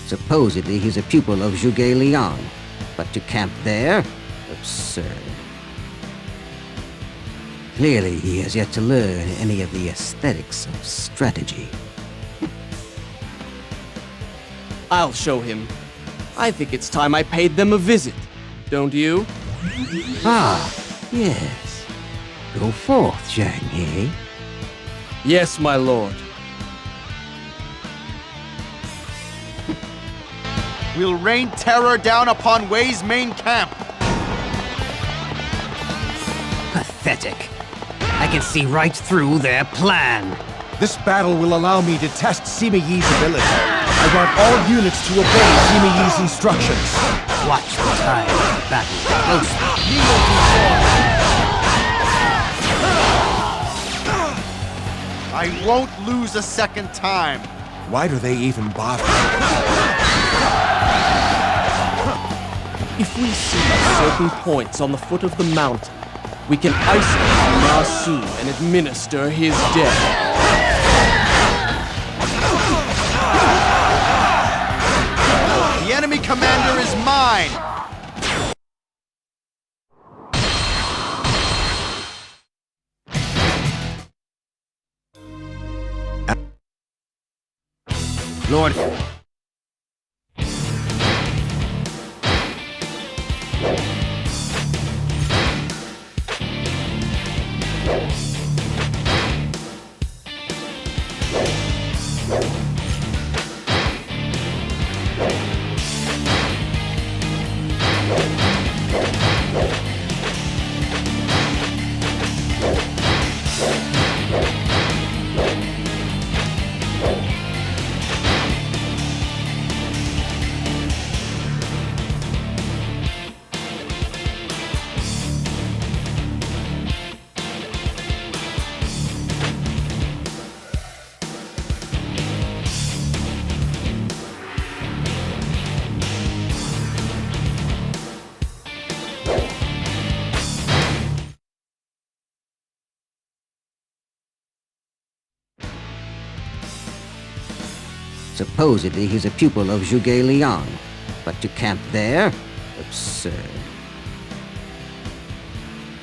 Supposedly he's a pupil of Zhuge Liang, but to camp there? Absurd. Clearly he has yet to learn any of the aesthetics of strategy. I'll show him. I think it's time I paid them a visit. Don't you? Ah, yes. Go forth, Zhang He. Yes, my lord. We'll rain terror down upon Wei's main camp. Pathetic. I can see right through their plan. This battle will allow me to test Sima Yi's ability. I want all units to obey Sima Yi's instructions. Watch the tide of the battle closely. I won't lose a second time. Why do they even bother? If we see certain points on the foot of the mountain, we can isolate Ma Su and administer his death. The enemy commander is mine! Lord... Supposedly he's a pupil of Zhuge Liang, but to camp there? Absurd.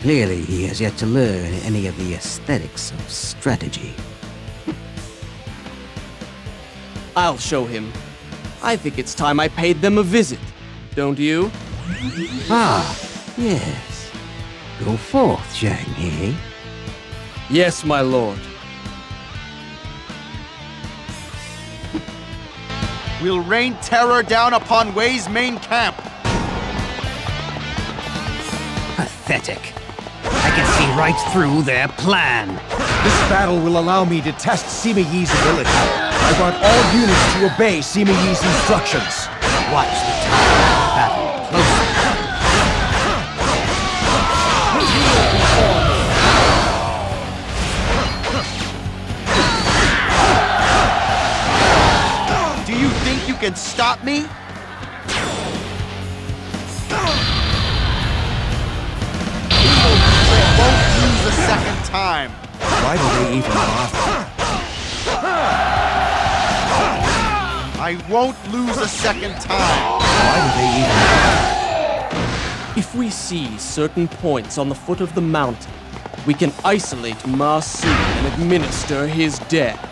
Clearly he has yet to learn any of the aesthetics of strategy. I'll show him. I think it's time I paid them a visit. Don't you? Ah, yes. Go forth, Zhang He. Yes, my lord. We'll rain terror down upon Wei's main camp. Pathetic. I can see right through their plan. This battle will allow me to test Sima Yi's ability. I want all units to obey Sima Yi's instructions. Watch the tide of the battle closely. Do you think you can stop me? Won't lose a second time. Why do they even bother? I won't lose a second time. Why do they even bother? If we see certain points on the foot of the mountain, we can isolate Ma Su and administer his death.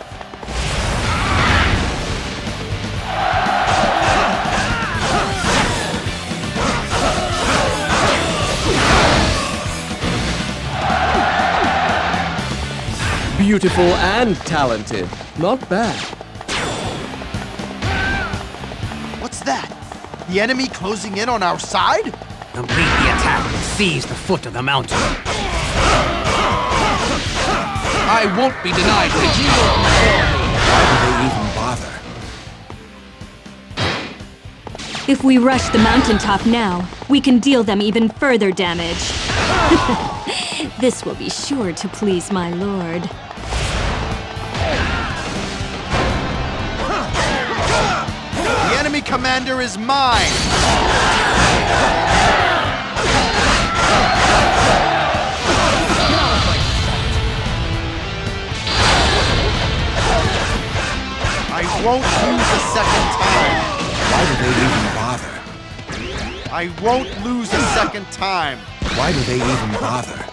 Beautiful and talented. Not bad. What's that? The enemy closing in on our side? Complete the attack and seize the foot of the mountain. I won't be denied the yield. Why do they even bother? If we rush the mountaintop now, we can deal them even further damage. This will be sure to please my lord. The enemy commander is mine! I won't lose a second time. Why do they even bother? I won't lose a second time. Why do they even bother?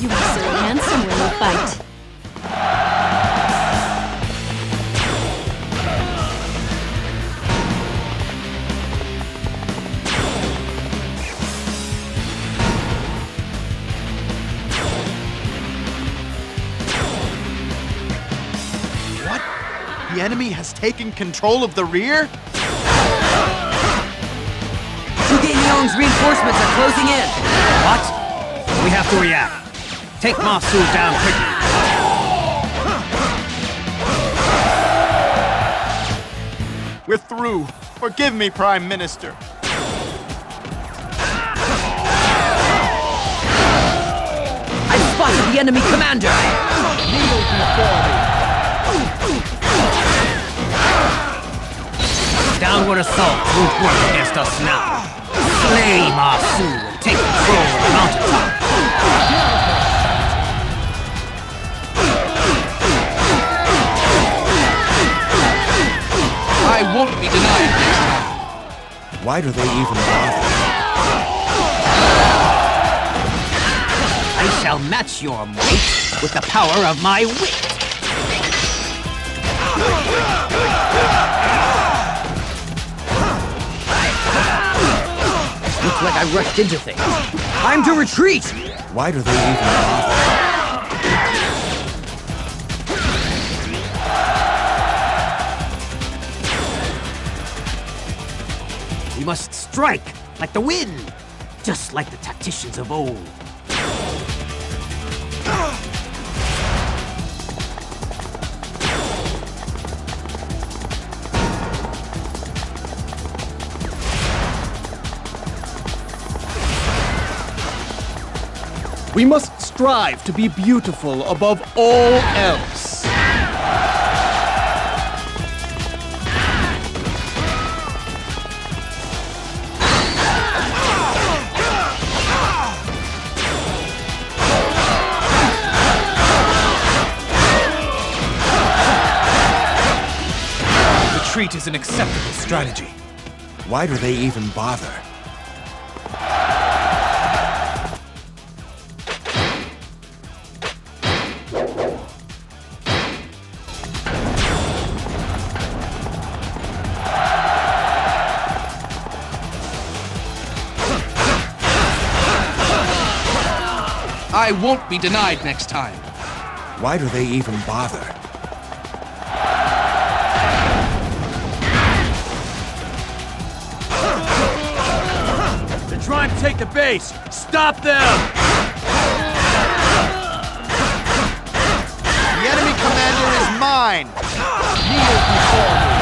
You are so handsome when you fight. What? The enemy has taken control of the rear? Zhuge Liang's reinforcements are closing in. What? We have to react. Take Ma Su down quickly. We're through. Forgive me, Prime Minister. I spotted the enemy commander. Downward assault won't work against us now. Slay Ma Su and take control of the mountaintop. I won't be denied next time. Why do they even bother? I shall match your might with the power of my wit. Looks like I rushed into things. Time to retreat! Why do they even bother? We must strike like the wind, just like the tacticians of old. We must strive to be beautiful above all else. Retreat is an acceptable strategy. Why do they even bother? I won't be denied next time. Why do they even bother? They're trying to take the base. Stop them! The enemy commander is mine! Kneel before me!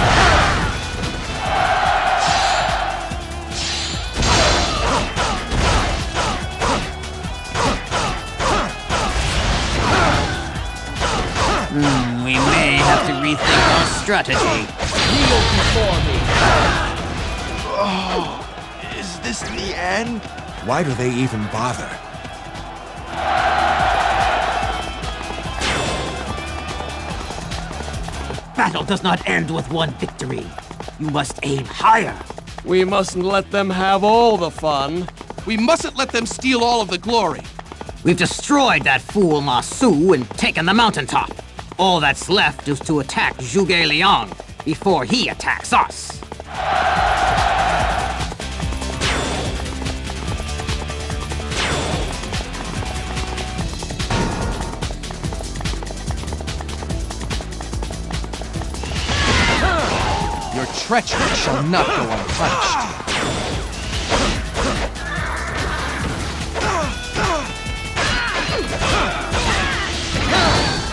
We may have to rethink our strategy. Kneel before me! Oh, is this the end? Why do they even bother? Battle does not end with one victory. You must aim higher. We mustn't let them have all the fun. We mustn't let them steal all of the glory. We've destroyed that fool Ma Su and taken the mountaintop. All that's left is to attack Zhuge Liang before he attacks us. Your treachery shall not go unpunished.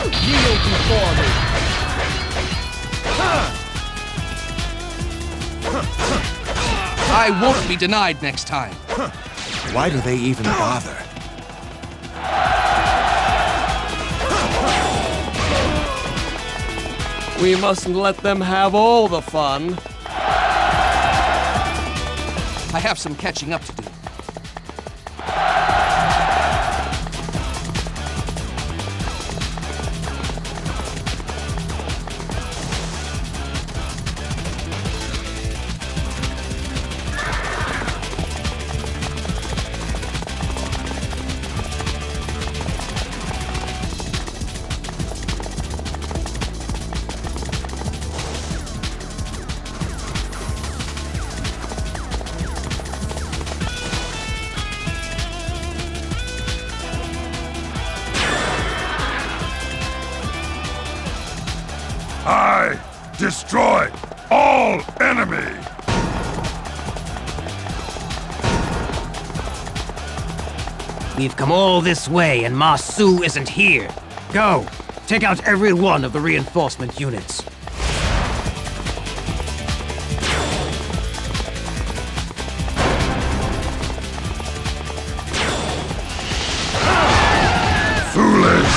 Kneel before me! I won't be denied next time. Why do they even bother? We mustn't let them have all the fun. I have some catching up to do. I destroy all enemy! We've come all this way and Ma Su isn't here. Go, take out every one of the reinforcement units. Foolish!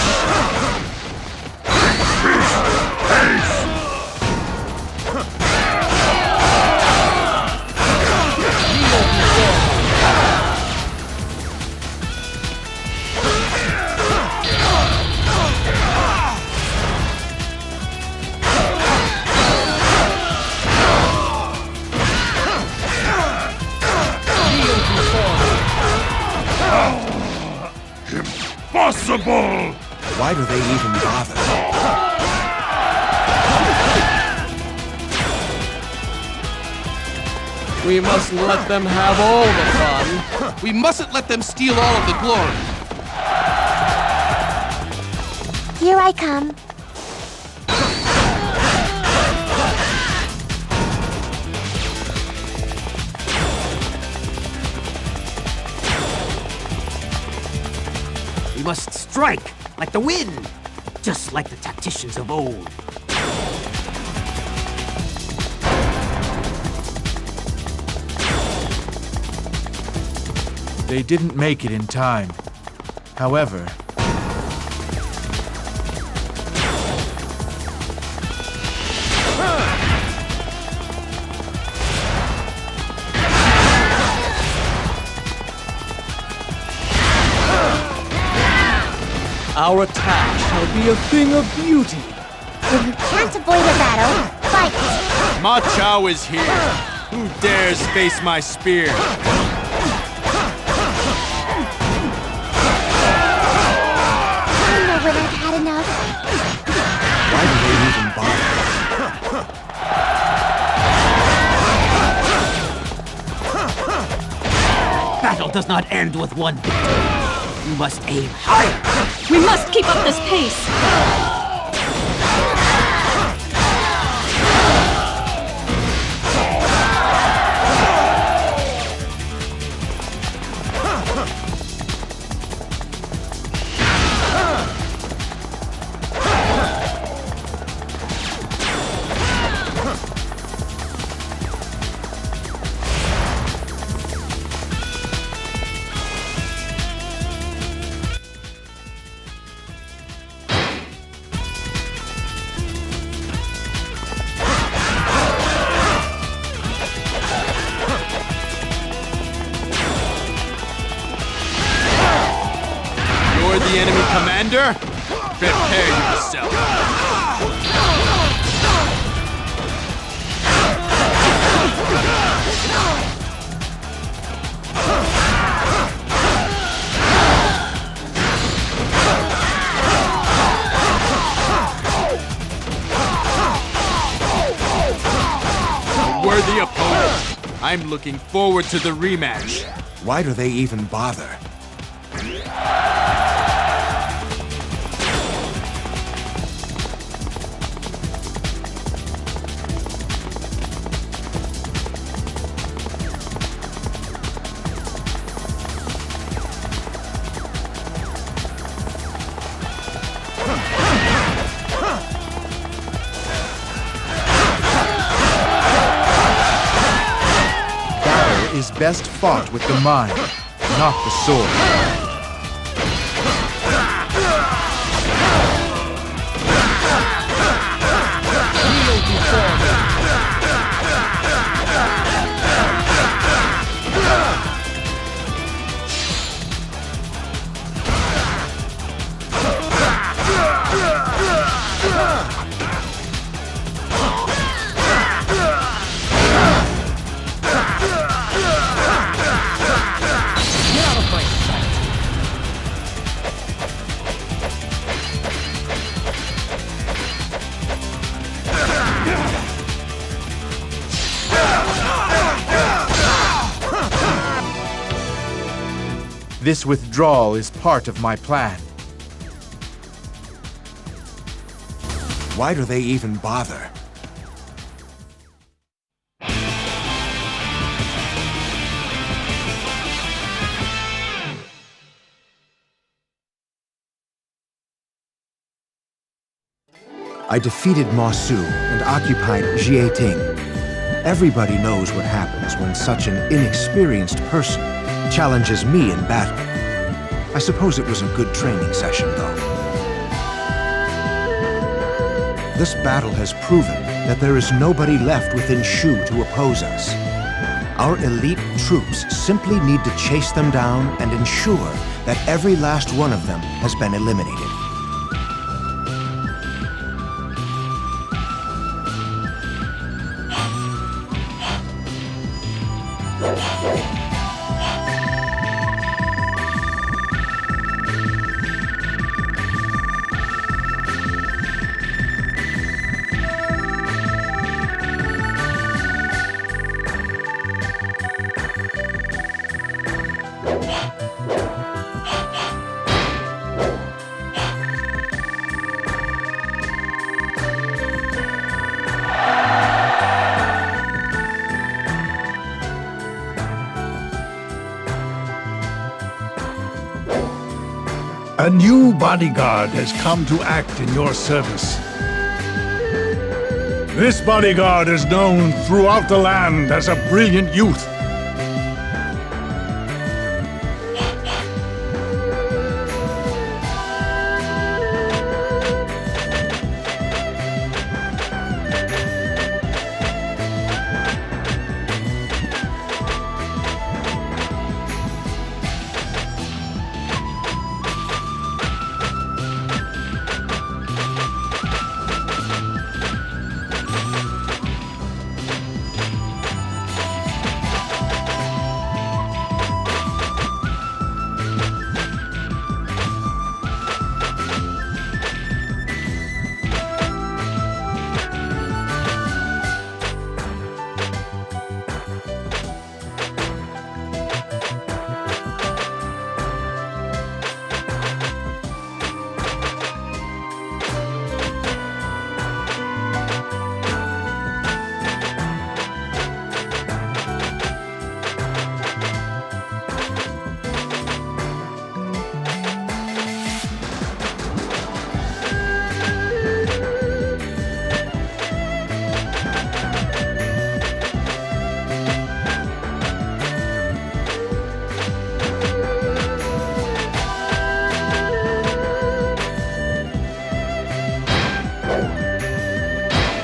Impossible! Why do they even bother? We must let them have all the fun. We mustn't let them steal all of the glory. Here I come. We must strike like the wind, just like the tacticians of old. They didn't make it in time. However, our attack shall be a thing of beauty. If you can't avoid a battle, fight! Ma Chao is here. Who dares face my spear? I know when I've had enough. Why do they even bother? Battle does not end with one victory. You must aim higher. We must keep up this pace. You're the enemy commander? Prepare yourself. A worthy opponent. I'm looking forward to the rematch. Why do they even bother? Battle is best fought with the mind, not the sword. This withdrawal is part of my plan. Why do they even bother? I defeated Ma Su and occupied Jie Ting. Everybody knows what happens when such an inexperienced person challenges me in battle. I suppose it was a good training session, though. This battle has proven that there is nobody left within Shu to oppose us. Our elite troops simply need to chase them down and ensure that every last one of them has been eliminated. A new bodyguard has come to act in your service. This bodyguard is known throughout the land as a brilliant youth